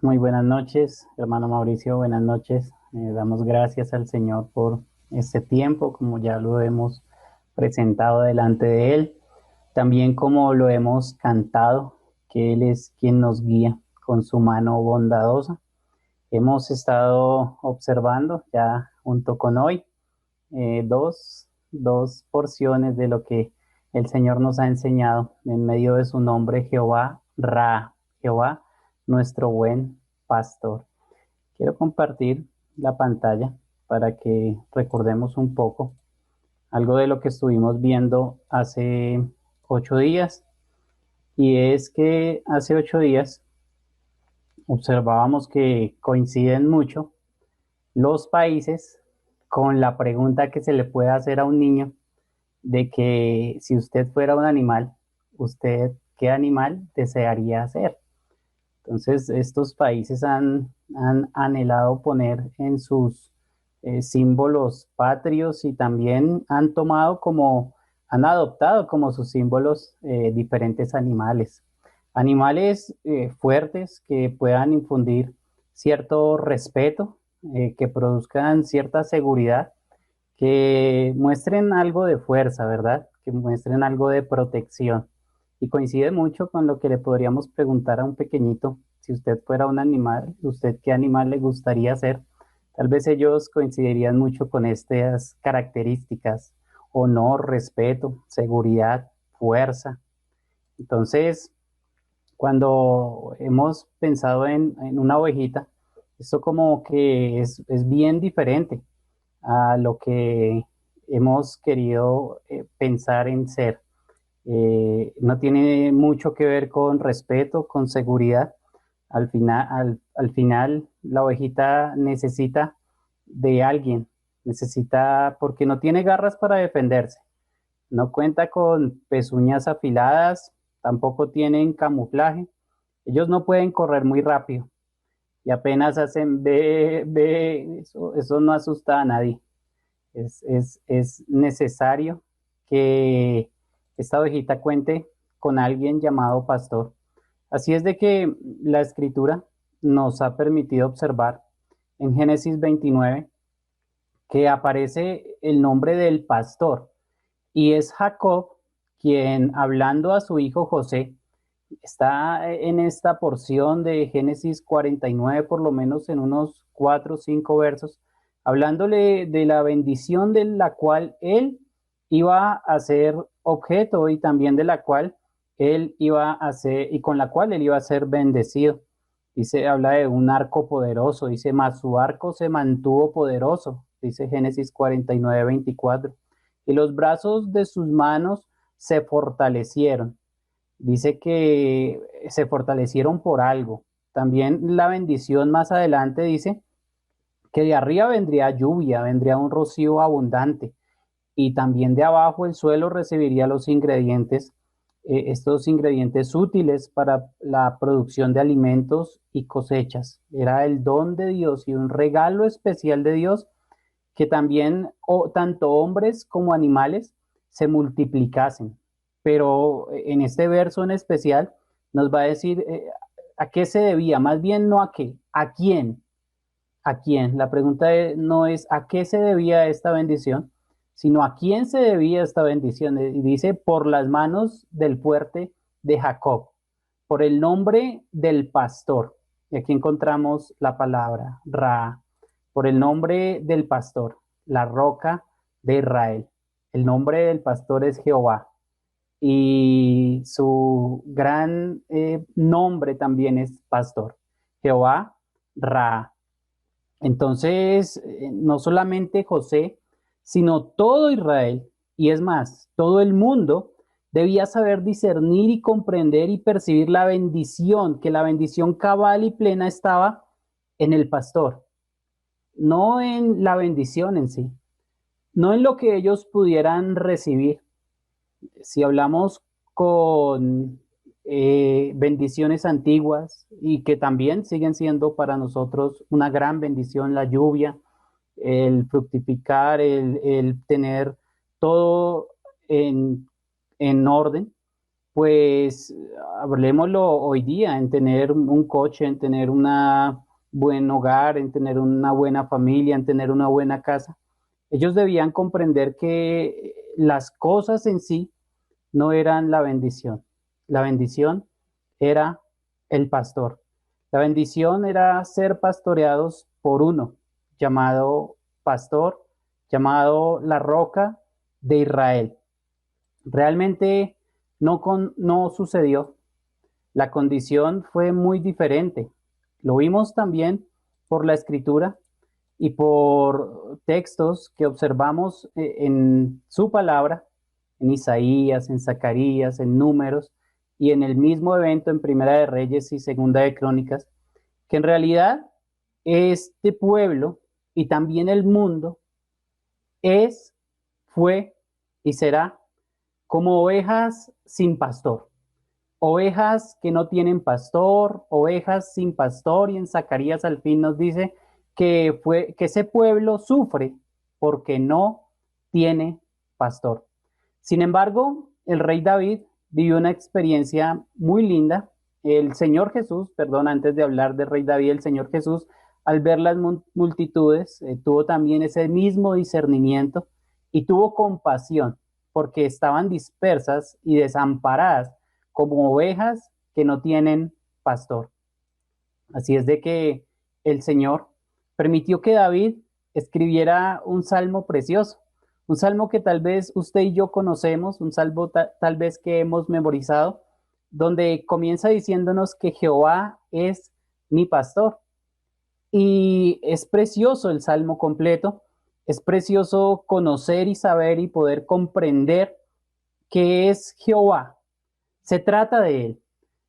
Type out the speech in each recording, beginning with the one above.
Muy buenas noches, hermano Mauricio, buenas noches. Damos gracias al Señor por este tiempo, como ya lo hemos presentado delante de Él, también como lo hemos cantado, que Él es quien nos guía con su mano bondadosa. Hemos estado observando ya junto con hoy dos porciones de lo que el Señor nos ha enseñado en medio de su nombre, Jehová Ra, Jehová, nuestro buen pastor. Quiero compartir la pantalla para que recordemos un poco algo de lo que estuvimos viendo hace 8 días, y es que hace 8 días observábamos que coinciden mucho los países con la pregunta que se le puede hacer a un niño de que si usted fuera un animal, ¿usted qué animal desearía ser? Entonces, estos países han anhelado poner en sus símbolos patrios, y también han adoptado como sus símbolos diferentes animales. Animales fuertes que puedan infundir cierto respeto, que produzcan cierta seguridad, que muestren algo de fuerza, ¿verdad? Que muestren algo de protección. Y coincide mucho con lo que le podríamos preguntar a un pequeñito: si usted fuera un animal, ¿usted qué animal le gustaría ser? Tal vez ellos coincidirían mucho con estas características: honor, respeto, seguridad, fuerza. Entonces, cuando hemos pensado en una ovejita, esto como que es bien diferente a lo que hemos querido pensar en ser. No tiene mucho que ver con respeto, con seguridad. Al final, la ovejita necesita de alguien, necesita, porque no tiene garras para defenderse, no cuenta con pezuñas afiladas, tampoco tienen camuflaje, ellos no pueden correr muy rápido, y apenas hacen ve, ve, eso no asusta a nadie. Es necesario que esta ovejita cuente con alguien llamado pastor. Así es de que la escritura nos ha permitido observar en Génesis 29 que aparece el nombre del pastor, y es Jacob quien, hablando a su hijo José, está en esta porción de Génesis 49, por lo menos en unos 4 o 5 versos, hablándole de la bendición de la cual él iba a ser objeto, y también de la cual él iba a ser, y con la cual él iba a ser bendecido. Dice, habla de un arco poderoso, dice, mas su arco se mantuvo poderoso, dice Génesis 49:24, y los brazos de sus manos se fortalecieron. Dice que se fortalecieron por algo. También la bendición más adelante dice que de arriba vendría lluvia, vendría un rocío abundante, y también de abajo el suelo recibiría los ingredientes, estos ingredientes útiles para la producción de alimentos y cosechas. Era el don de Dios y un regalo especial de Dios, que también tanto hombres como animales se multiplicasen. Pero en este verso en especial nos va a decir a qué se debía, más bien no a qué, a quién, a quién. La pregunta no es a qué se debía esta bendición, sino a quién se debía esta bendición. Y dice, por las manos del fuerte de Jacob, por el nombre del pastor. Y aquí encontramos la palabra Ra, por el nombre del pastor, la roca de Israel. El nombre del pastor es Jehová, y su gran nombre también es pastor, Jehová Ra. Entonces, no solamente José, sino todo Israel, y es más, todo el mundo, debía saber discernir y comprender y percibir la bendición, que la bendición cabal y plena estaba en el pastor, no en la bendición en sí, no en lo que ellos pudieran recibir. Si hablamos con bendiciones antiguas, y que también siguen siendo para nosotros una gran bendición: la lluvia, el fructificar, el tener todo en, en orden, pues hablemoslo hoy día, en tener un coche, en tener un buen hogar, en tener una buena familia, en tener una buena casa. Ellos debían comprender que las cosas en sí no eran la bendición. La bendición era el pastor. La bendición era ser pastoreados por uno, llamado pastor, llamado la roca de Israel. Realmente no sucedió. La condición fue muy diferente. Lo vimos también por la escritura y por textos que observamos en su palabra, en Isaías, en Zacarías, en Números y en el mismo evento en Primera de Reyes y Segunda de Crónicas, que en realidad este pueblo y también el mundo es, fue y será como ovejas sin pastor. Ovejas que no tienen pastor, ovejas sin pastor, y en Zacarías al fin nos dice que ese pueblo sufre porque no tiene pastor. Sin embargo, el rey David vivió una experiencia muy linda. El Señor Jesús, perdón, antes de hablar del rey David, el Señor Jesús, al ver las multitudes, tuvo también ese mismo discernimiento y tuvo compasión porque estaban dispersas y desamparadas como ovejas que no tienen pastor. Así es de que el Señor permitió que David escribiera un salmo precioso, un salmo que tal vez usted y yo conocemos, un salmo tal vez que hemos memorizado, donde comienza diciéndonos que Jehová es mi pastor. Y es precioso el salmo completo, es precioso conocer y saber y poder comprender qué es Jehová. Se trata de él,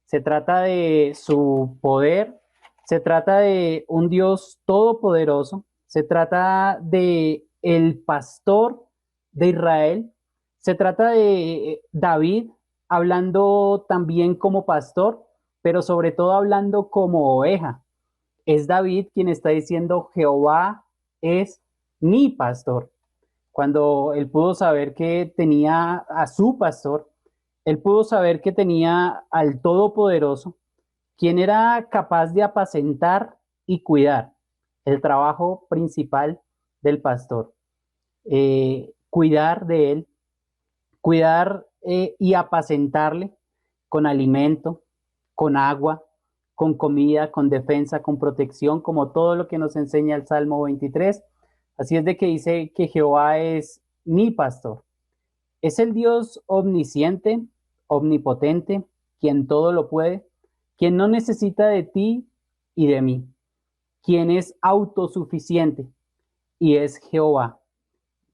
se trata de su poder, se trata de un Dios todopoderoso, se trata de el pastor de Israel, se trata de David hablando también como pastor, pero sobre todo hablando como oveja. Es David quien está diciendo, Jehová es mi pastor. Cuando él pudo saber que tenía a su pastor, él pudo saber que tenía al Todopoderoso, quien era capaz de apacentar y cuidar, el trabajo principal del pastor. Cuidar de él, cuidar y apacentarle con alimento, con agua, con comida, con defensa, con protección, como todo lo que nos enseña el Salmo 23. Así es de que dice que Jehová es mi pastor. Es el Dios omnisciente, omnipotente, quien todo lo puede, quien no necesita de ti y de mí, quien es autosuficiente y es Jehová,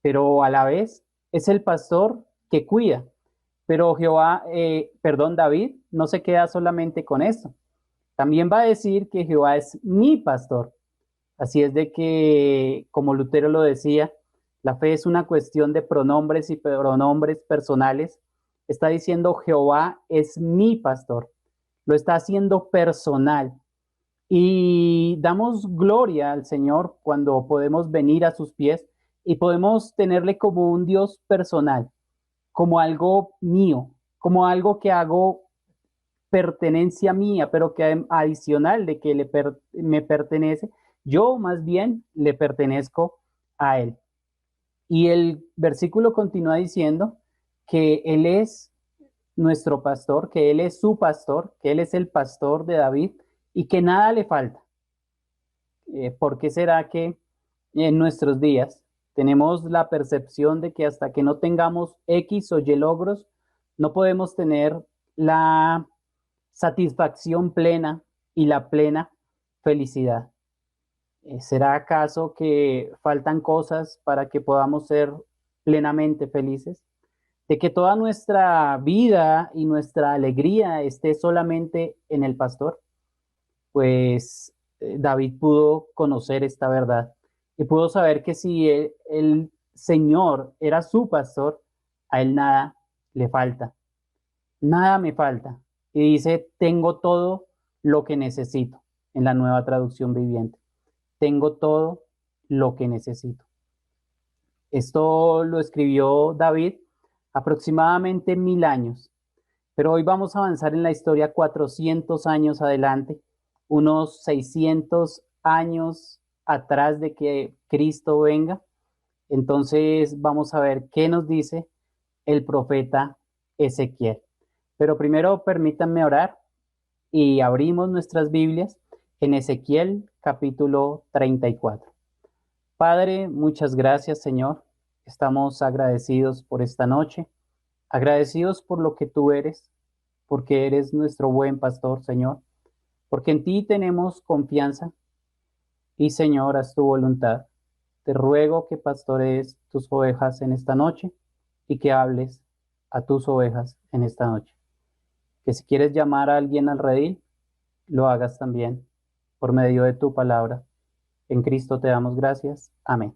pero a la vez es el pastor que cuida. Pero David no se queda solamente con esto. También va a decir que Jehová es mi pastor. Así es de que, como Lutero lo decía, la fe es una cuestión de pronombres y pronombres personales. Está diciendo Jehová es mi pastor. Lo está haciendo personal. Y damos gloria al Señor cuando podemos venir a sus pies y podemos tenerle como un Dios personal, como algo mío, como algo que hago pertenencia mía, pero que adicional de que me pertenece, yo más bien le pertenezco a él. Y el versículo continúa diciendo que él es nuestro pastor, que él es su pastor, que él es el pastor de David y que nada le falta. ¿Por qué será que en nuestros días tenemos la percepción de que hasta que no tengamos X o Y logros, no podemos tener la satisfacción plena y la plena felicidad? ¿Será acaso que faltan cosas para que podamos ser plenamente felices? ¿De que toda nuestra vida y nuestra alegría esté solamente en el pastor? Pues David pudo conocer esta verdad y pudo saber que si el Señor era su pastor, a él nada le falta, nada me falta. Y dice, tengo todo lo que necesito en la Nueva Traducción Viviente. Tengo todo lo que necesito. Esto lo escribió David aproximadamente 1000 años. Pero hoy vamos a avanzar en la historia 400 años adelante, unos 600 años atrás de que Cristo venga. Entonces vamos a ver qué nos dice el profeta Ezequiel. Pero primero permítanme orar y abrimos nuestras Biblias en Ezequiel capítulo 34. Padre, muchas gracias, Señor. Estamos agradecidos por esta noche, agradecidos por lo que tú eres, porque eres nuestro buen pastor, Señor, porque en ti tenemos confianza y, Señor, haz tu voluntad. Te ruego que pastorees tus ovejas en esta noche y que hables a tus ovejas en esta noche. Que si quieres llamar a alguien al redil, lo hagas también por medio de tu palabra. En Cristo te damos gracias. Amén.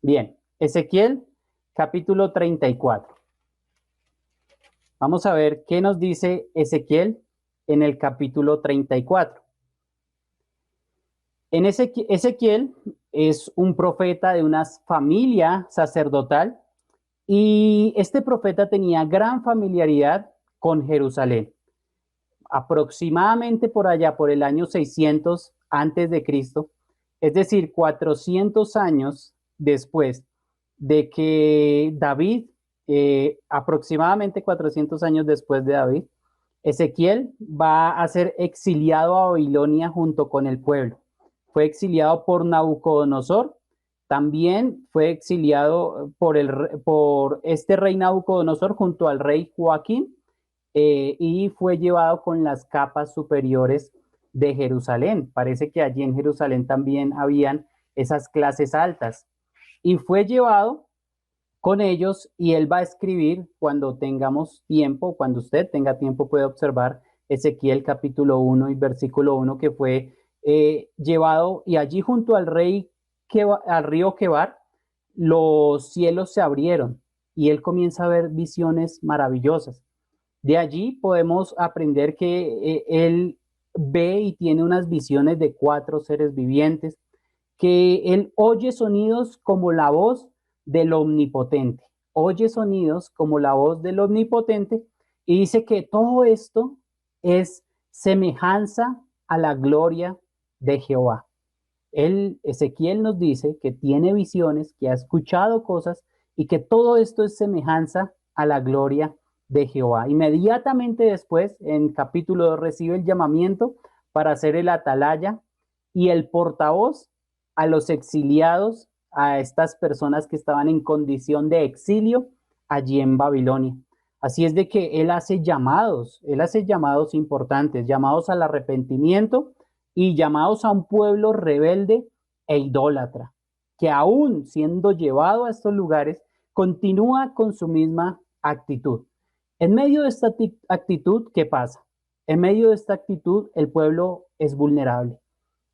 Bien, Ezequiel capítulo 34. Vamos a ver qué nos dice Ezequiel en el capítulo 34. En Ezequiel es un profeta de una familia sacerdotal y este profeta tenía gran familiaridad con Jerusalén. Aproximadamente por allá, por el año 600 antes de Cristo, es decir, 400 años después de que David, aproximadamente 400 años después de David, Ezequiel va a ser exiliado a Babilonia junto con el pueblo. Fue exiliado por Nabucodonosor, también fue exiliado por este rey Nabucodonosor junto al rey Joaquín, y fue llevado con las capas superiores de Jerusalén. Parece que allí en Jerusalén también habían esas clases altas. Y fue llevado con ellos y él va a escribir cuando tengamos tiempo, cuando usted tenga tiempo puede observar Ezequiel capítulo 1 y versículo 1 que fue llevado y allí junto al al río Quebar, los cielos se abrieron y él comienza a ver visiones maravillosas. De allí podemos aprender que él ve y tiene unas visiones de 4 seres vivientes, que él oye sonidos como la voz del omnipotente, oye sonidos como la voz del omnipotente y dice que todo esto es semejanza a la gloria de Jehová. Ezequiel nos dice que tiene visiones, que ha escuchado cosas y que todo esto es semejanza a la gloria de Jehová. Inmediatamente después, en capítulo 2, recibe el llamamiento para ser el atalaya y el portavoz a los exiliados, a estas personas que estaban en condición de exilio allí en Babilonia. Así es de que él hace llamados importantes, llamados al arrepentimiento y llamados a un pueblo rebelde e idólatra, que aún siendo llevado a estos lugares, continúa con su misma actitud. En medio de esta actitud, ¿qué pasa? En medio de esta actitud, el pueblo es vulnerable.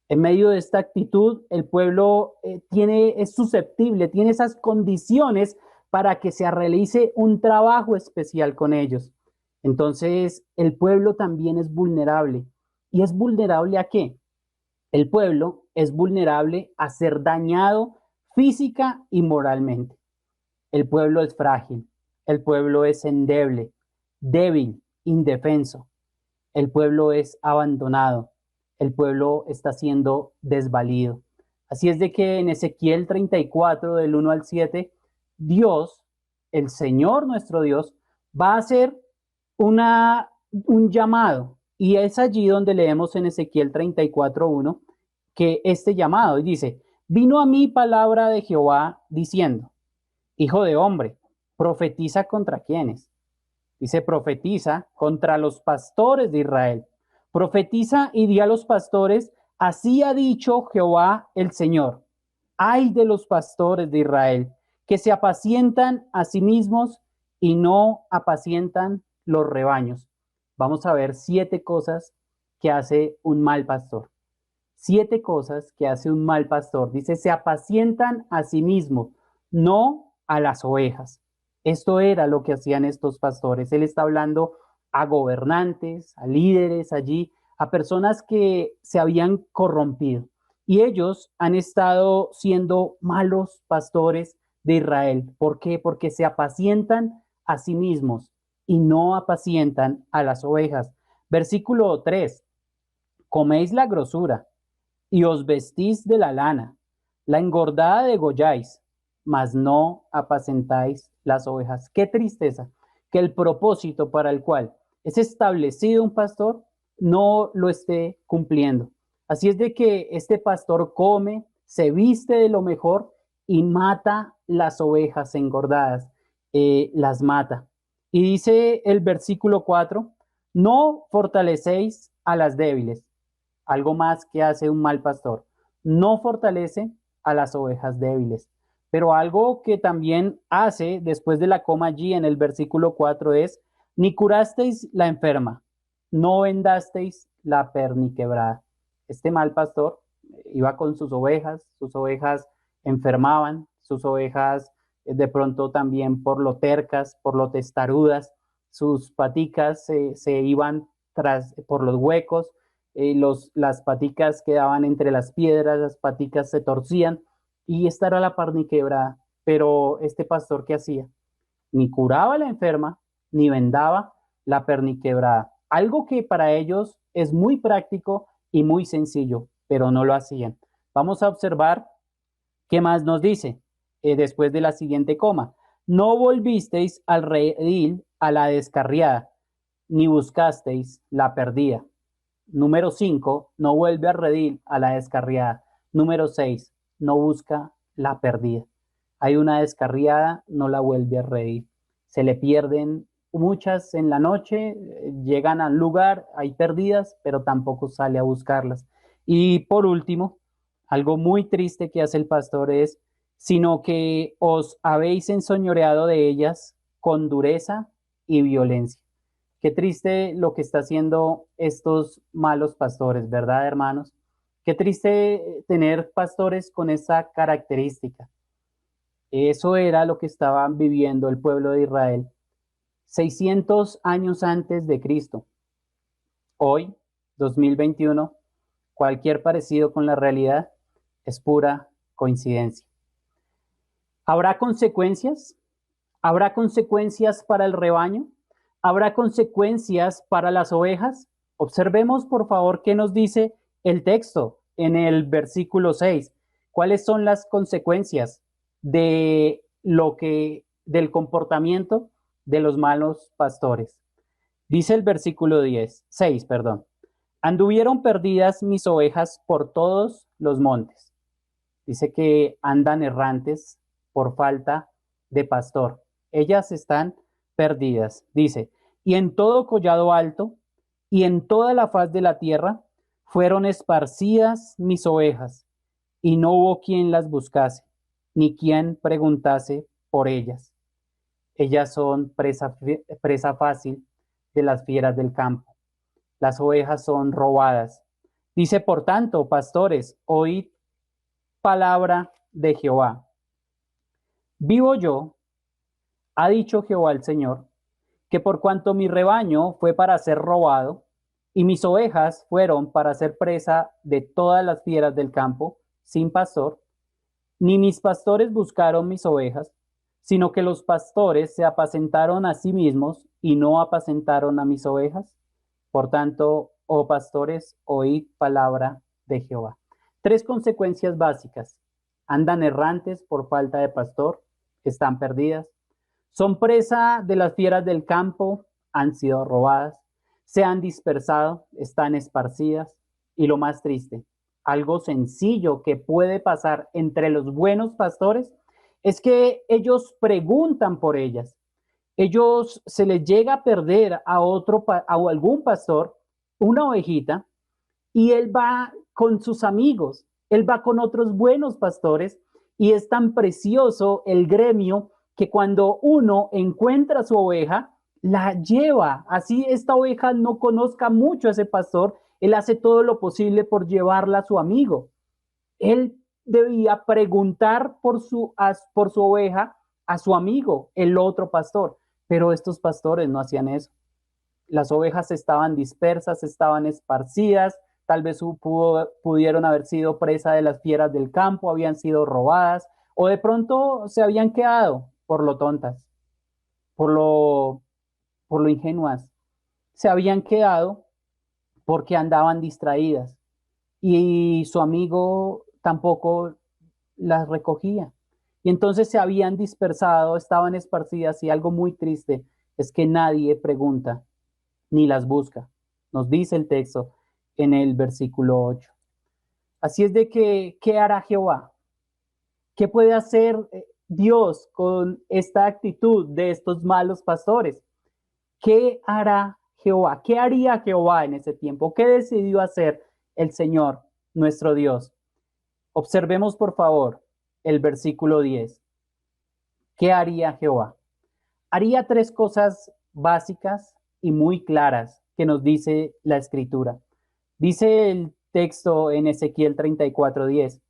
En medio de esta actitud, el pueblo es susceptible, tiene esas condiciones para que se realice un trabajo especial con ellos. Entonces, el pueblo también es vulnerable. ¿Y es vulnerable a qué? El pueblo es vulnerable a ser dañado física y moralmente. El pueblo es frágil, el pueblo es endeble, débil, indefenso. El pueblo es abandonado, el pueblo está siendo desvalido. Así es de que en Ezequiel 34, del 1 al 7, Dios, el Señor nuestro Dios, va a hacer un llamado. Y es allí donde leemos en Ezequiel 34, 1, que este llamado, y dice, vino a mí palabra de Jehová diciendo, hijo de hombre, profetiza contra quiénes. Dice, profetiza contra los pastores de Israel. Profetiza y di a los pastores, así ha dicho Jehová el Señor. Ay de los pastores de Israel, que se apacientan a sí mismos y no apacientan los rebaños. Vamos a ver 7 cosas que hace un mal pastor. 7 cosas que hace un mal pastor. Dice, se apacientan a sí mismos, no a las ovejas. Esto era lo que hacían estos pastores. Él está hablando a gobernantes, a líderes allí, a personas que se habían corrompido. Y ellos han estado siendo malos pastores de Israel. ¿Por qué? Porque se apacientan a sí mismos y no apacientan a las ovejas. Versículo 3. Coméis la grosura y os vestís de la lana, la engordada degolláis, mas no apacentáis las ovejas. Qué tristeza que el propósito para el cual es establecido un pastor no lo esté cumpliendo. Así es de que este pastor come, se viste de lo mejor y mata las ovejas engordadas, las mata. Y dice el versículo 4, no fortalecéis a las débiles, algo más que hace un mal pastor. No fortalece a las ovejas débiles. Pero algo que también hace después de la coma allí en el versículo 4 es, ni curasteis la enferma, no vendasteis la perniquebrada. Este mal pastor iba con sus ovejas enfermaban, sus ovejas de pronto también por lo tercas, por lo testarudas, sus paticas se iban por los huecos, las paticas quedaban entre las piedras, las paticas se torcían y esta era la parniquebrada. Pero este pastor, ¿qué hacía? Ni curaba a la enferma, ni vendaba la perniquebrada. Algo que para ellos es muy práctico y muy sencillo, pero no lo hacían. Vamos a observar qué más nos dice después de la siguiente coma. No volvisteis al redil a la descarriada, ni buscasteis la perdida. Número 5, no vuelve a redil a la descarriada. Número 6, no busca la perdida. Hay una descarriada, no la vuelve a redil. Se le pierden muchas en la noche, llegan al lugar, hay perdidas, pero tampoco sale a buscarlas. Y por último, algo muy triste que hace el pastor es, sino que os habéis ensoñoreado de ellas con dureza y violencia. Qué triste lo que está haciendo estos malos pastores, ¿verdad, hermanos? Qué triste tener pastores con esa característica. Eso era lo que estaba viviendo el pueblo de Israel 600 años antes de Cristo. Hoy, 2021, cualquier parecido con la realidad es pura coincidencia. ¿Habrá consecuencias? ¿Habrá consecuencias para el rebaño? ¿Habrá consecuencias para las ovejas? Observemos, por favor, qué nos dice el texto en el versículo 6. ¿Cuáles son las consecuencias del comportamiento de los malos pastores? Dice el versículo 6, perdón. Anduvieron perdidas mis ovejas por todos los montes. Dice que andan errantes por falta de pastor. Ellas están perdidas. Dice, y en todo collado alto y en toda la faz de la tierra fueron esparcidas mis ovejas, y no hubo quien las buscase, ni quien preguntase por ellas. Ellas son presa fácil de las fieras del campo. Las ovejas son robadas. Dice, por tanto, pastores, oíd palabra de Jehová. Vivo yo, ha dicho Jehová el Señor, que por cuanto mi rebaño fue para ser robado, y mis ovejas fueron para ser presa de todas las fieras del campo, sin pastor, ni mis pastores buscaron mis ovejas, sino que los pastores se apacentaron a sí mismos y no apacentaron a mis ovejas. Por tanto, oh pastores, oíd palabra de Jehová. Tres consecuencias básicas. Andan errantes por falta de pastor, están perdidas. Son presa de las fieras del campo, han sido robadas. Se han dispersado, están esparcidas. Y lo más triste, algo sencillo que puede pasar entre los buenos pastores es que ellos preguntan por ellas. Ellos se les llega a perder a algún pastor una ovejita y él va con sus amigos, él va con otros buenos pastores y es tan precioso el gremio que cuando uno encuentra su oveja, la lleva. Así esta oveja no conozca mucho a ese pastor, él hace todo lo posible por llevarla a su amigo. Él debía preguntar por su oveja a su amigo, el otro pastor, pero estos pastores no hacían eso. Las ovejas estaban dispersas, estaban esparcidas, tal vez pudieron haber sido presa de las fieras del campo, habían sido robadas, o de pronto se habían quedado por lo tontas, por lo, por lo ingenuas, se habían quedado porque andaban distraídas y su amigo tampoco las recogía. Y entonces se habían dispersado, estaban esparcidas y algo muy triste es que nadie pregunta ni las busca. Nos dice el texto en el versículo 8. Así es de que, ¿qué hará Jehová? ¿Qué puede hacer Dios con esta actitud de estos malos pastores? ¿Qué hará Jehová? ¿Qué haría Jehová en ese tiempo? ¿Qué decidió hacer el Señor, nuestro Dios? Observemos, por favor, el versículo 10. ¿Qué haría Jehová? Haría tres cosas básicas y muy claras que nos dice la Escritura. Dice el texto en Ezequiel 34:10.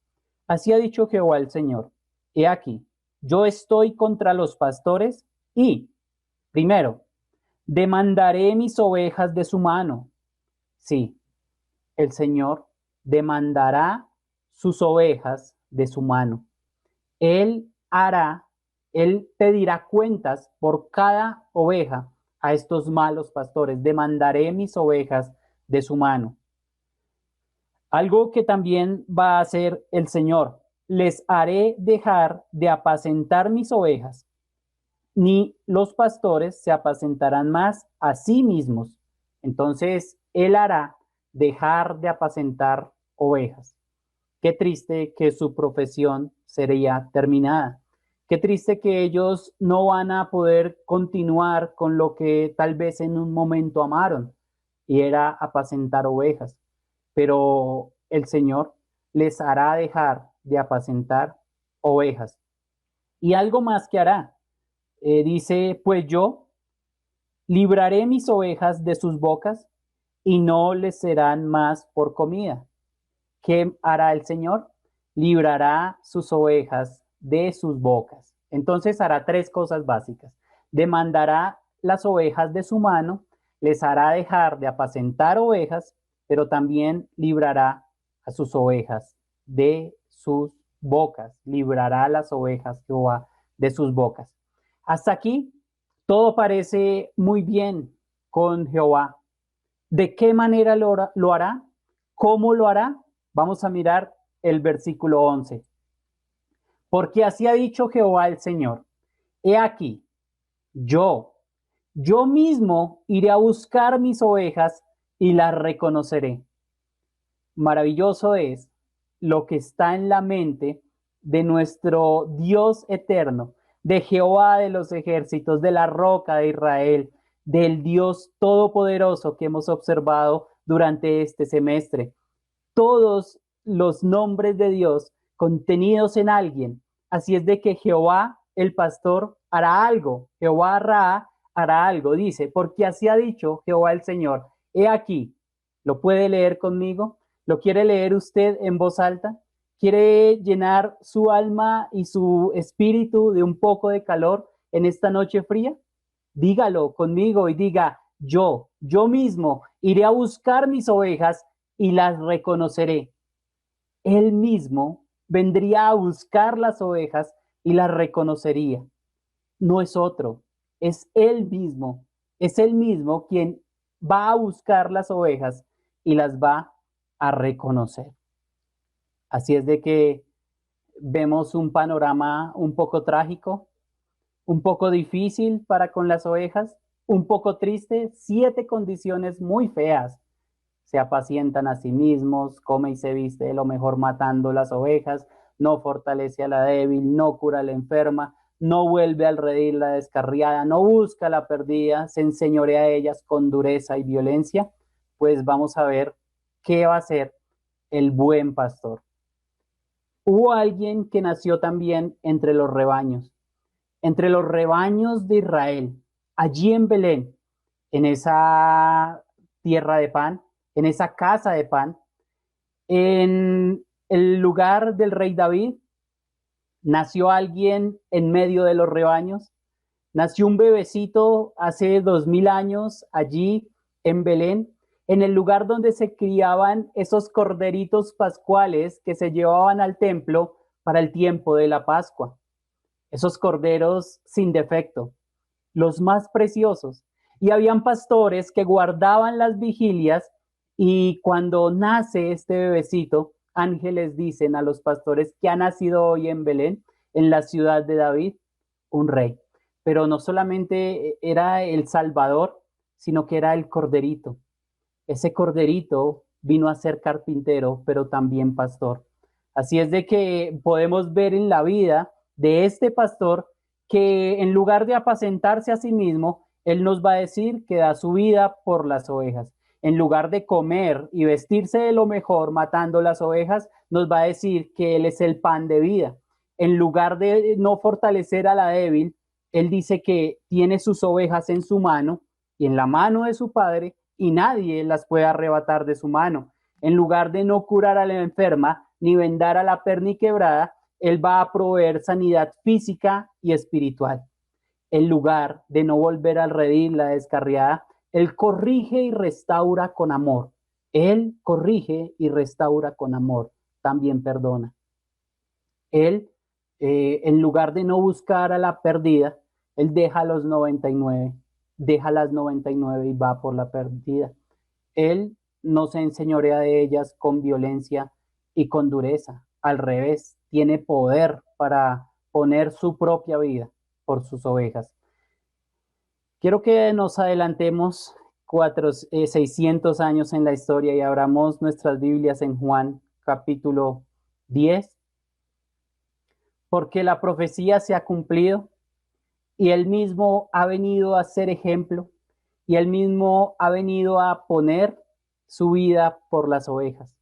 Así ha dicho Jehová el Señor. He aquí, yo estoy contra los pastores y, primero, demandaré mis ovejas de su mano. Sí, el Señor demandará sus ovejas de su mano. Él hará, Él pedirá cuentas por cada oveja a estos malos pastores. Demandaré mis ovejas de su mano. Algo que también va a hacer el Señor. Les haré dejar de apacentar mis ovejas, ni los pastores se apacentarán más a sí mismos. Entonces, Él hará dejar de apacentar ovejas. Qué triste que su profesión sería terminada. Qué triste que ellos no van a poder continuar con lo que tal vez en un momento amaron, y era apacentar ovejas. Pero el Señor les hará dejar de apacentar ovejas. Y algo más que hará. Dice, pues yo libraré mis ovejas de sus bocas y no les serán más por comida. ¿Qué hará el Señor? Librará sus ovejas de sus bocas. Entonces hará tres cosas básicas. Demandará las ovejas de su mano, les hará dejar de apacentar ovejas, pero también librará a sus ovejas de sus bocas. Librará a las ovejas Jehová de sus bocas. Hasta aquí todo parece muy bien con Jehová. ¿De qué manera lo hará? ¿Cómo lo hará? Vamos a mirar el versículo 11. Porque así ha dicho Jehová el Señor. He aquí, yo, yo mismo iré a buscar mis ovejas y las reconoceré. Maravilloso es lo que está en la mente de nuestro Dios eterno, de Jehová de los ejércitos, de la roca de Israel, del Dios todopoderoso que hemos observado durante este semestre. Todos los nombres de Dios contenidos en alguien. Así es de que Jehová, el pastor, hará algo. Jehová hará algo. Dice, porque así ha dicho Jehová el Señor. He aquí, ¿lo puede leer conmigo? ¿Lo quiere leer usted en voz alta? ¿Quiere llenar su alma y su espíritu de un poco de calor en esta noche fría? Dígalo conmigo y diga, yo mismo iré a buscar mis ovejas y las reconoceré. Él mismo vendría a buscar las ovejas y las reconocería. No es otro, es él mismo quien va a buscar las ovejas y las va a reconocer. Así es de que vemos un panorama un poco trágico, un poco difícil para con las ovejas, un poco triste, 7 condiciones muy feas. Se apacientan a sí mismos, come y se viste de lo mejor matando las ovejas, no fortalece a la débil, no cura a la enferma, no vuelve al redil la descarriada, no busca a la perdida, se enseñorea a ellas con dureza y violencia. Pues vamos a ver qué va a hacer el buen pastor. Hubo alguien que nació también entre los rebaños de Israel, allí en Belén, en esa tierra de pan, en esa casa de pan, en el lugar del rey David, nació alguien en medio de los rebaños, nació un bebecito hace 2000 años allí en Belén, en el lugar donde se criaban esos corderitos pascuales que se llevaban al templo para el tiempo de la Pascua, esos corderos sin defecto, los más preciosos. Y habían pastores que guardaban las vigilias y cuando nace este bebecito, ángeles dicen a los pastores que ha nacido hoy en Belén, en la ciudad de David, un rey. Pero no solamente era el Salvador, sino que era el corderito. Ese corderito vino a ser carpintero, pero también pastor. Así es de que podemos ver en la vida de este pastor que en lugar de apacentarse a sí mismo, él nos va a decir que da su vida por las ovejas. En lugar de comer y vestirse de lo mejor matando las ovejas, nos va a decir que él es el pan de vida. En lugar de no fortalecer a la débil, él dice que tiene sus ovejas en su mano y en la mano de su padre y nadie las puede arrebatar de su mano. En lugar de no curar a la enferma ni vendar a la perniquebrada, él va a proveer sanidad física y espiritual. En lugar de no volver al redil la descarriada, él corrige y restaura con amor. Él corrige y restaura con amor. También perdona. Él, en lugar de no buscar a la perdida, él deja los 99, deja las 99 y va por la perdida. Él no se enseñorea de ellas con violencia y con dureza. Al revés, tiene poder para poner su propia vida por sus ovejas. Quiero que nos adelantemos 600 años en la historia y abramos nuestras Biblias en Juan capítulo 10, porque la profecía se ha cumplido y él mismo ha venido a ser ejemplo y él mismo ha venido a poner su vida por las ovejas.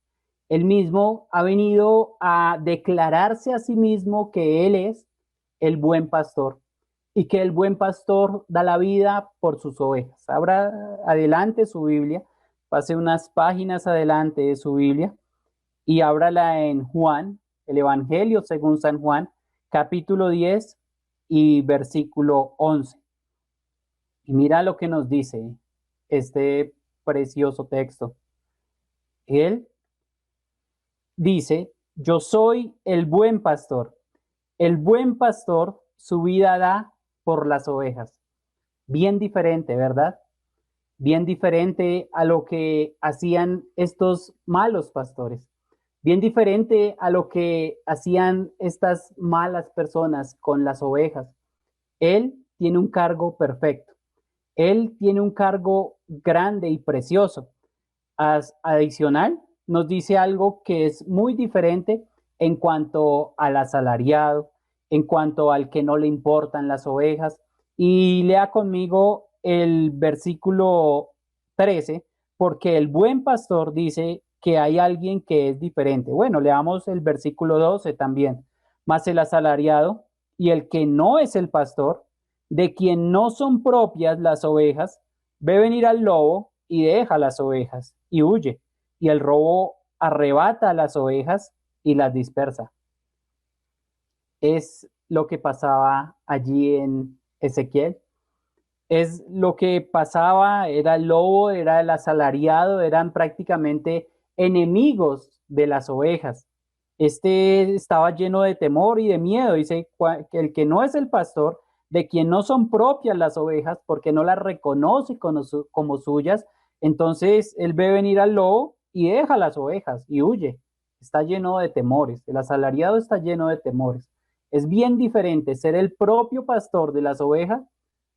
Él mismo ha venido a declararse a sí mismo que él es el buen pastor y que el buen pastor da la vida por sus ovejas. Abra adelante su Biblia, pase unas páginas adelante de su Biblia y ábrala en Juan, el Evangelio según San Juan, capítulo 10 y versículo 11. Y mira lo que nos dice este precioso texto. Él dice, yo soy el buen pastor. El buen pastor su vida da por las ovejas. Bien diferente, ¿verdad? Bien diferente a lo que hacían estos malos pastores. Bien diferente a lo que hacían estas malas personas con las ovejas. Él tiene un cargo perfecto. Él tiene un cargo grande y precioso. Adicional, nos dice algo que es muy diferente en cuanto al asalariado, en cuanto al que no le importan las ovejas. Y lea conmigo el versículo 13, porque el buen pastor dice que hay alguien que es diferente. Bueno, leamos el versículo 12 también. Mas el asalariado y el que no es el pastor, de quien no son propias las ovejas, ve venir al lobo y deja las ovejas y huye. Y el lobo arrebata las ovejas y las dispersa. Es lo que pasaba allí en Ezequiel. Es lo que pasaba, era el lobo, era el asalariado, eran prácticamente enemigos de las ovejas. Este estaba lleno de temor y de miedo. Dice que el que no es el pastor, de quien no son propias las ovejas, porque no las reconoce como suyas, entonces él ve venir al lobo y deja las ovejas y huye. Está lleno de temores. El asalariado está lleno de temores. Es bien diferente ser el propio pastor de las ovejas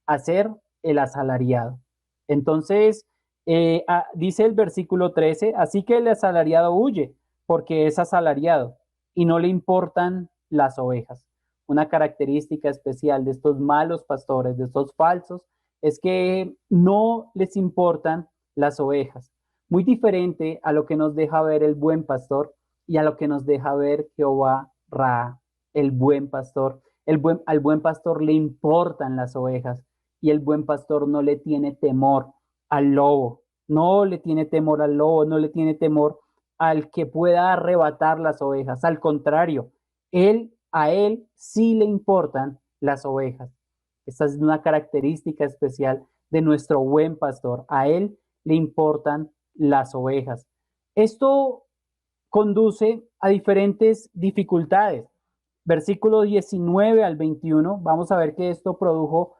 a ser el asalariado. Entonces, dice el versículo 13, así que el asalariado huye porque es asalariado y no le importan las ovejas. Una característica especial de estos malos pastores, de estos falsos, es que no les importan las ovejas. Muy diferente a lo que nos deja ver el buen pastor y a lo que nos deja ver Jehová Ra, el buen pastor. Al buen pastor le importan las ovejas y el buen pastor no le tiene temor al lobo, no le tiene temor al lobo, no le tiene temor al que pueda arrebatar las ovejas. Al contrario, a él sí le importan las ovejas. Esta es una característica especial de nuestro buen pastor. A él le importan las ovejas. Esto conduce a diferentes dificultades. Versículo 19 al 21, vamos a ver que esto produjo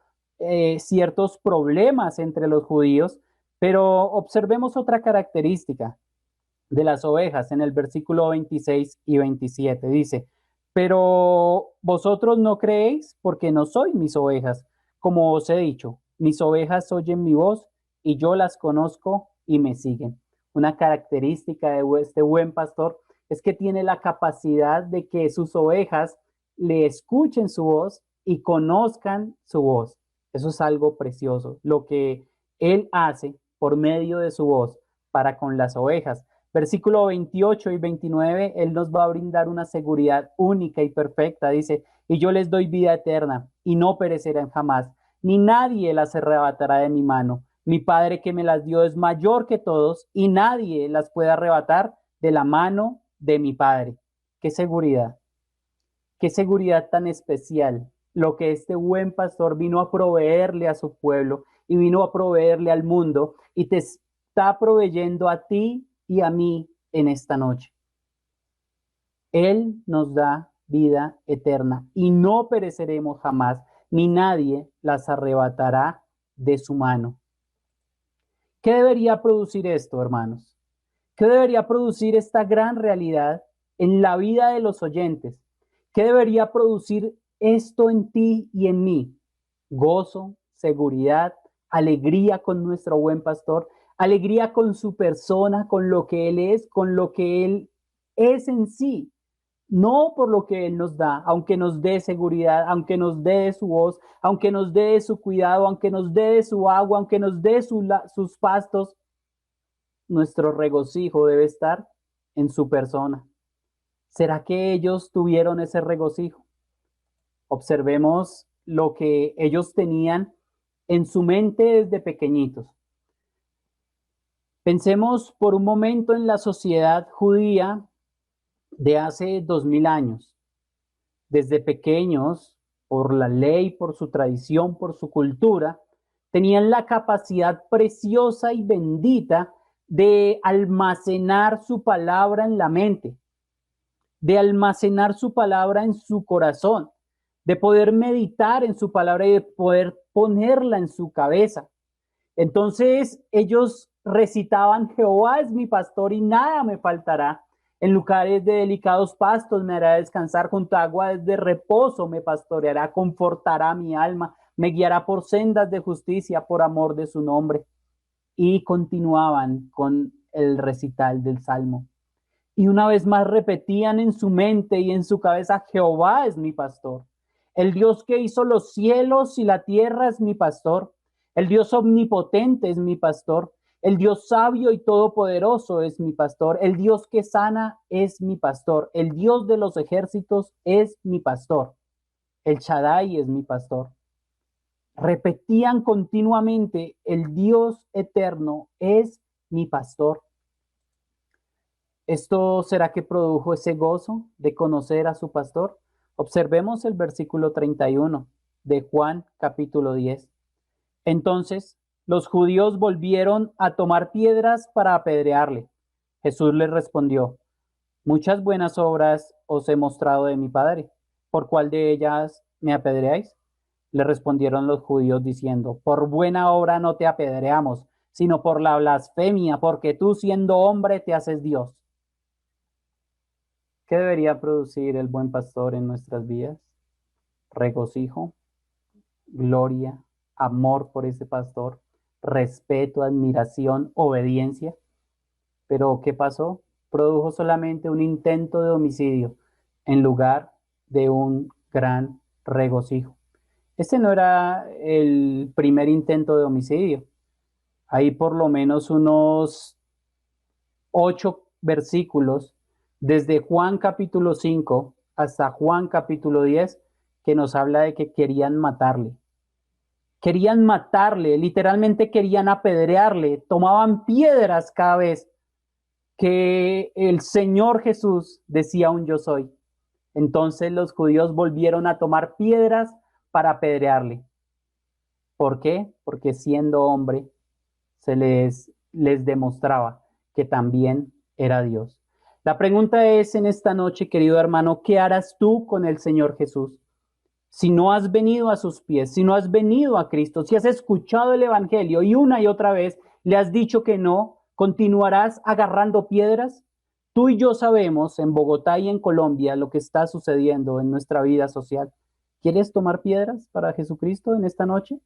ciertos problemas entre los judíos, pero observemos otra característica de las ovejas en el versículo 26 y 27. Dice, pero vosotros no creéis porque no sois mis ovejas, como os he dicho, mis ovejas oyen mi voz y yo las conozco y me siguen. Una característica de este buen pastor es que tiene la capacidad de que sus ovejas le escuchen su voz y conozcan su voz. Eso es algo precioso, lo que él hace por medio de su voz para con las ovejas. Versículo 28 y 29, Él nos va a brindar una seguridad única y perfecta. Dice, y yo les doy vida eterna y no perecerán jamás, ni nadie las arrebatará de mi mano. Mi Padre que me las dio es mayor que todos y nadie las puede arrebatar de la mano de mi Padre. Qué seguridad tan especial. Lo que este buen pastor vino a proveerle a su pueblo y vino a proveerle al mundo y te está proveyendo a ti y a mí en esta noche. Él nos da vida eterna y no pereceremos jamás, ni nadie las arrebatará de su mano. ¿Qué debería producir esto, hermanos? ¿Qué debería producir esta gran realidad en la vida de los oyentes? ¿Qué debería producir esto en ti y en mí? Gozo, seguridad, alegría con nuestro buen pastor, alegría con su persona, con lo que Él es, con lo que Él es en sí, no por lo que Él nos da, aunque nos dé seguridad, aunque nos dé su voz, aunque nos dé su cuidado, aunque nos dé su agua, aunque nos dé sus pastos, nuestro regocijo debe estar en su persona. ¿Será que ellos tuvieron ese regocijo? Observemos lo que ellos tenían en su mente desde pequeñitos. Pensemos por un momento en la sociedad judía de hace 2000 años. Desde pequeños, por la ley, por su tradición, por su cultura, tenían la capacidad preciosa y bendita de almacenar su palabra en la mente, de almacenar su palabra en su corazón, de poder meditar en su palabra y de poder ponerla en su cabeza. Entonces ellos recitaban, Jehová es mi pastor y nada me faltará. En lugares de delicados pastos me hará descansar, junto a aguas de reposo me pastoreará, confortará mi alma, me guiará por sendas de justicia por amor de su nombre. Y continuaban con el recital del Salmo. Y una vez más repetían en su mente y en su cabeza, Jehová es mi pastor. El Dios que hizo los cielos y la tierra es mi pastor. El Dios omnipotente es mi pastor. El Dios sabio y todopoderoso es mi pastor. El Dios que sana es mi pastor. El Dios de los ejércitos es mi pastor. El Shaddai es mi pastor. Repetían continuamente, el Dios eterno es mi pastor. ¿Esto será que produjo ese gozo de conocer a su pastor? Observemos el versículo 31 de Juan capítulo 10. Entonces los judíos volvieron a tomar piedras para apedrearle. Jesús les respondió, muchas buenas obras os he mostrado de mi Padre. ¿Por cuál de ellas me apedreáis? Le respondieron los judíos diciendo, por buena obra no te apedreamos, sino por la blasfemia, porque tú siendo hombre te haces Dios. ¿Qué debería producir el buen pastor en nuestras vidas? Regocijo, gloria, amor por ese pastor, respeto, admiración, obediencia. Pero ¿qué pasó? Produjo solamente un intento de homicidio en lugar de un gran regocijo. Este no era el primer intento de homicidio. Hay por lo menos unos 8 versículos desde Juan capítulo 5 hasta Juan capítulo 10 que nos habla de que querían matarle. Querían matarle, literalmente querían apedrearle, tomaban piedras cada vez que el Señor Jesús decía un yo soy. Entonces los judíos volvieron a tomar piedras para apedrearle. ¿Por qué? Porque siendo hombre se les demostraba que también era Dios. La pregunta es en esta noche, querido hermano, ¿qué harás tú con el Señor Jesús? Si no has venido a sus pies, si no has venido a Cristo, si has escuchado el Evangelio y otra vez le has dicho que no, ¿continuarás agarrando piedras? Tú y yo sabemos en Bogotá y en Colombia lo que está sucediendo en nuestra vida social. ¿Quieres tomar piedras para Jesucristo en esta noche?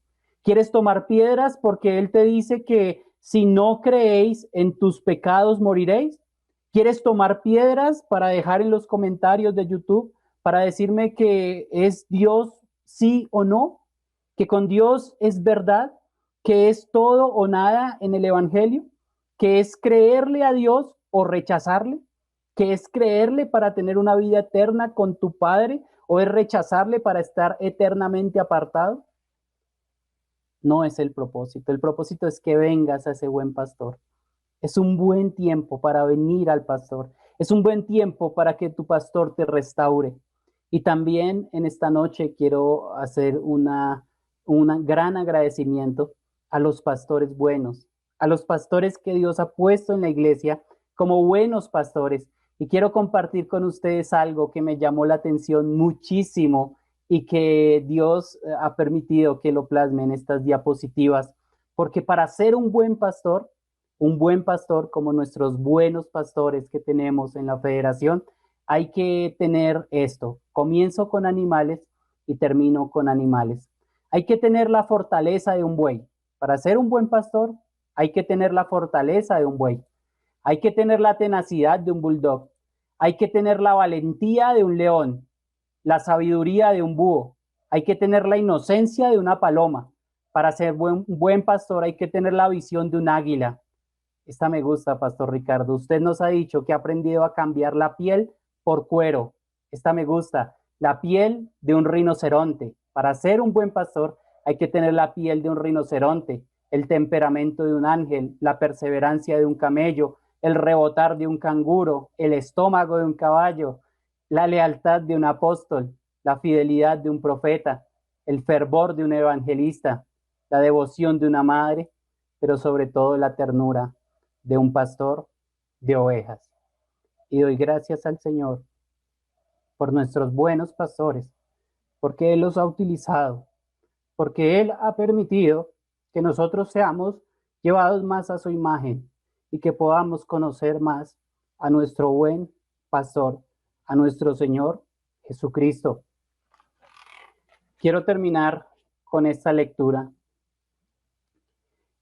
¿Quieres tomar piedras porque Él te dice que si no creéis en tus pecados moriréis? ¿Quieres tomar piedras para dejar en los comentarios de YouTube para decirme que es Dios sí o no? ¿Que con Dios es verdad? ¿Que es todo o nada en el Evangelio? ¿Que es creerle a Dios o rechazarle? ¿Que es creerle para tener una vida eterna con tu Padre o es rechazarle para estar eternamente apartado? No es el propósito. El propósito es que vengas a ese buen pastor. Es un buen tiempo para venir al pastor. Es un buen tiempo para que tu pastor te restaure. Y también en esta noche quiero hacer un gran agradecimiento a los pastores buenos, a los pastores que Dios ha puesto en la iglesia como buenos pastores. Y quiero compartir con ustedes algo que me llamó la atención muchísimo y que Dios ha permitido que lo plasme en estas diapositivas. Porque para ser un buen pastor como nuestros buenos pastores que tenemos en la federación, hay que tener esto. Comienzo con animales y termino con animales. Hay que tener la fortaleza de un buey. Para ser un buen pastor, hay que tener la fortaleza de un buey. Hay que tener la tenacidad de un bulldog. Hay que tener la valentía de un león, la sabiduría de un búho. Hay que tener la inocencia de una paloma. Para ser buen pastor hay que tener la visión de un águila. Esta me gusta, Pastor Ricardo. Usted nos ha dicho que ha aprendido a cambiar la piel por cuero. Esta me gusta. La piel de un rinoceronte. Para ser un buen pastor hay que tener la piel de un rinoceronte, el temperamento de un ángel, la perseverancia de un camello, el rebotar de un canguro, el estómago de un caballo, la lealtad de un apóstol, la fidelidad de un profeta, el fervor de un evangelista, la devoción de una madre, pero sobre todo la ternura de un pastor de ovejas. Y doy gracias al Señor por nuestros buenos pastores, porque Él los ha utilizado, porque Él ha permitido que nosotros seamos llevados más a su imagen y que podamos conocer más a nuestro buen pastor, a nuestro Señor Jesucristo. Quiero terminar con esta lectura.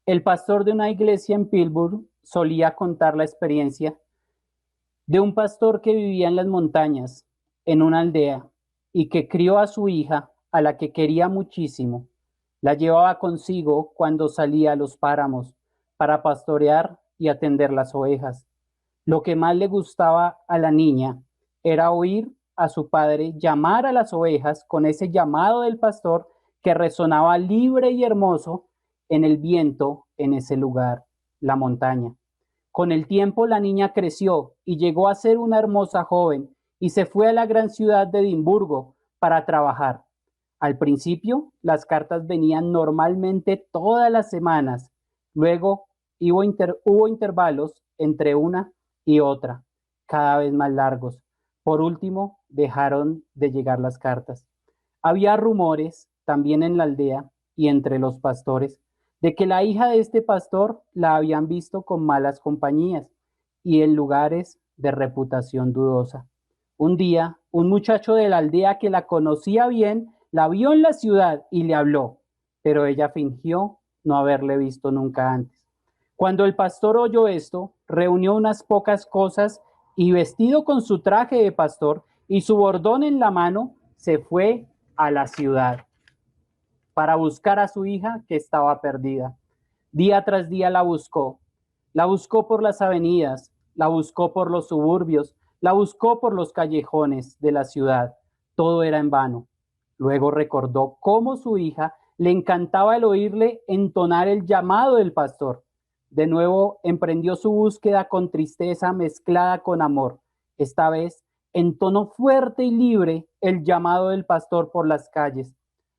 El pastor de una iglesia en Pittsburgh solía contar la experiencia de un pastor que vivía en las montañas, en una aldea, y que crió a su hija, a la que quería muchísimo. La llevaba consigo cuando salía a los páramos para pastorear y atender las ovejas. Lo que más le gustaba a la niña era oír a su padre llamar a las ovejas con ese llamado del pastor que resonaba libre y hermoso en el viento en ese lugar, la montaña. Con el tiempo la niña creció y llegó a ser una hermosa joven y se fue a la gran ciudad de Edimburgo para trabajar. Al principio las cartas venían normalmente todas las semanas, luego hubo intervalos entre una y otra, cada vez más largos. Por último, dejaron de llegar las cartas. Había rumores también en la aldea y entre los pastores de que la hija de este pastor la habían visto con malas compañías y en lugares de reputación dudosa. Un día, un muchacho de la aldea que la conocía bien la vio en la ciudad y le habló, pero ella fingió no haberle visto nunca antes. Cuando el pastor oyó esto, reunió unas pocas cosas y vestido con su traje de pastor y su bordón en la mano, se fue a la ciudad para buscar a su hija que estaba perdida. Día tras día la buscó por las avenidas, la buscó por los suburbios, la buscó por los callejones de la ciudad. Todo era en vano. Luego recordó cómo su hija le encantaba el oírle entonar el llamado del pastor. De nuevo emprendió su búsqueda con tristeza mezclada con amor. Esta vez entonó fuerte y libre el llamado del pastor por las calles.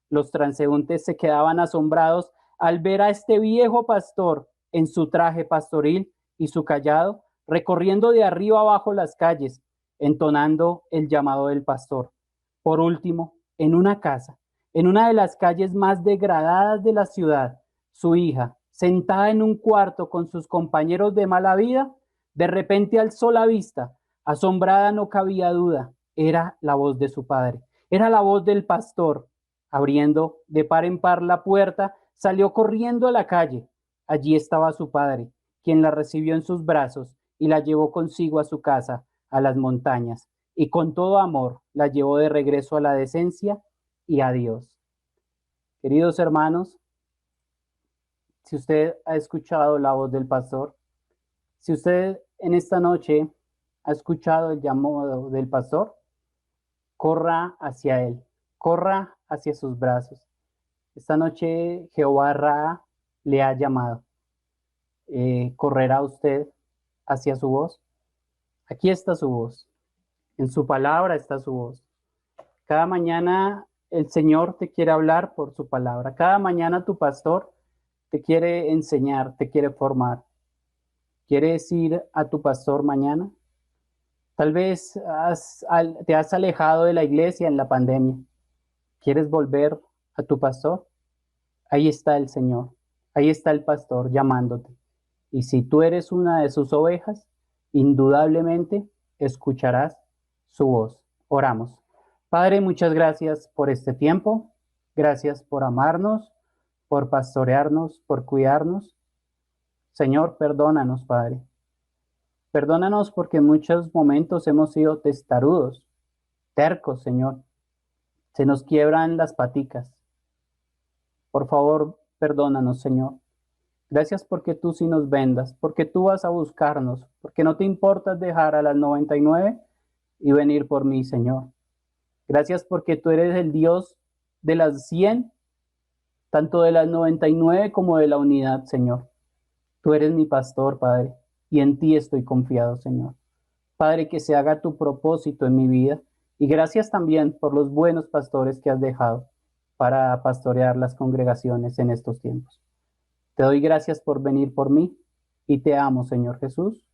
Los transeúntes se quedaban asombrados al ver a este viejo pastor en su traje pastoril y su cayado, recorriendo de arriba abajo las calles, entonando el llamado del pastor. Por último, en una casa, en una de las calles más degradadas de la ciudad, su hija, sentada en un cuarto con sus compañeros de mala vida, de repente alzó la vista. Asombrada no cabía duda, era la voz de su padre, era la voz del pastor. Abriendo de par en par la puerta, salió corriendo a la calle. Allí estaba su padre, quien la recibió en sus brazos y la llevó consigo a su casa, a las montañas, y con todo amor la llevó de regreso a la decencia y a Dios. Queridos hermanos, si usted ha escuchado la voz del pastor, si usted en esta noche ha escuchado el llamado del pastor, corra hacia él, corra hacia sus brazos. Esta noche Jehová Ra le ha llamado. ¿Correrá usted hacia su voz? Aquí está su voz. En su palabra está su voz. Cada mañana el Señor te quiere hablar por su palabra. Cada mañana tu pastor te quiere enseñar, te quiere formar. ¿Quieres ir a tu pastor mañana? Tal vez te has alejado de la iglesia en la pandemia. ¿Quieres volver a tu pastor? Ahí está el Señor. Ahí está el pastor llamándote. Y si tú eres una de sus ovejas, indudablemente escucharás su voz. Oramos. Padre, muchas gracias por este tiempo. Gracias por amarnos, por pastorearnos, por cuidarnos. Señor, perdónanos, Padre. Perdónanos porque en muchos momentos hemos sido testarudos, tercos, Señor. Se nos quiebran las paticas. Por favor, perdónanos, Señor. Gracias porque tú sí nos vendas, porque tú vas a buscarnos, porque no te importa dejar a las 99 y venir por mí, Señor. Gracias porque tú eres el Dios de las 100, tanto de las 99 como de la unidad, Señor. Tú eres mi pastor, Padre, y en ti estoy confiado, Señor. Padre, que se haga tu propósito en mi vida, y gracias también por los buenos pastores que has dejado para pastorear las congregaciones en estos tiempos. Te doy gracias por venir por mí y te amo, Señor Jesús.